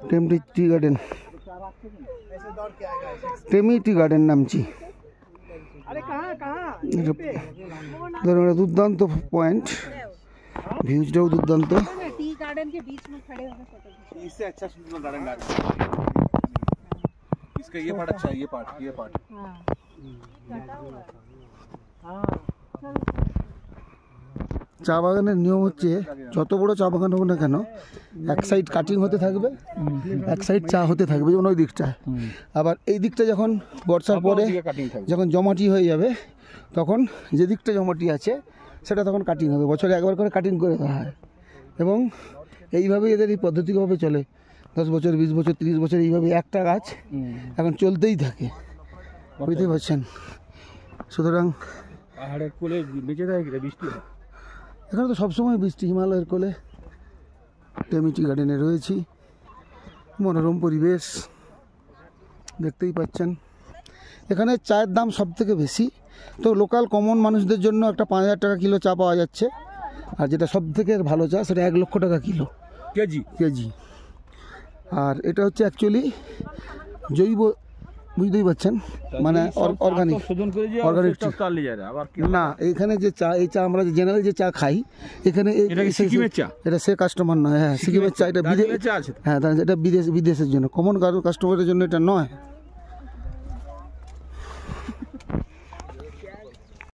টেমটি tea garden, Temi tea garden নামছি। ধরুন দুর্দান্ত পয়েंट, ভিউজটাও দুর্দান্ত। टी गार्डन के बीच में खड़े होकर फोटो खींचो। इससे अच्छा सुंदर गार्डन लगा। इसका ये पार्ट अच्छा है, ये पार्ट हां कटा हुआ है। हां চা বাগানের নিয়ম হচ্ছে যত বড় চা বাগান হোক না কেন, এক সাইড কাটিং হতে থাকবে, এক সাইড চা হতে থাকবে, যেমন ওই দিকটা। আবার এই দিকটা যখন বর্ষার পরে যখন জমাটি হয়ে যাবে, তখন যে দিকটা জমাটি আছে সেটা তখন কাটিং হবে। বছরে একবার করে কাটিং করে দেওয়া হয় এবং এইভাবেই এদের এই পদ্ধতিভাবে চলে। 10 বছর, 20 বছর, 30 বছর এইভাবে একটা গাছ এখন চলতেই থাকে, বুঝতেই পারছেন। সুতরাং পাহাড়ের কোলে বেঁচে থাকে বৃষ্টি হয়। এখানে তো সবসময় বৃষ্টি। হিমালয়ের কোলে টেমি টি গার্ডেনে রয়েছি, মনোরম পরিবেশ দেখতেই পাচ্ছেন। এখানে চায়ের দাম সব থেকে বেশি, তো লোকাল কমন মানুষদের জন্য একটা 5000 টাকা কিলো চা পাওয়া যাচ্ছে। আর যেটা সব থেকে ভালো চা সেটা 1 লক্ষ টাকা কিলো কেজি। আর এটা হচ্ছে অ্যাকচুয়ালি জৈব, বুঝতেই পারছেন, মানে অর্গানিক না। এখানে যে চা, এই চা আমরা জেনারেল যে চা খাই এখানে, এটা সে কাস্টমার নয়। হ্যাঁ, সিকিমের চা, এটা বিদেশ। হ্যাঁ, এটা বিদেশের জন্য, কমন কাস্টমারের জন্য এটা নয়।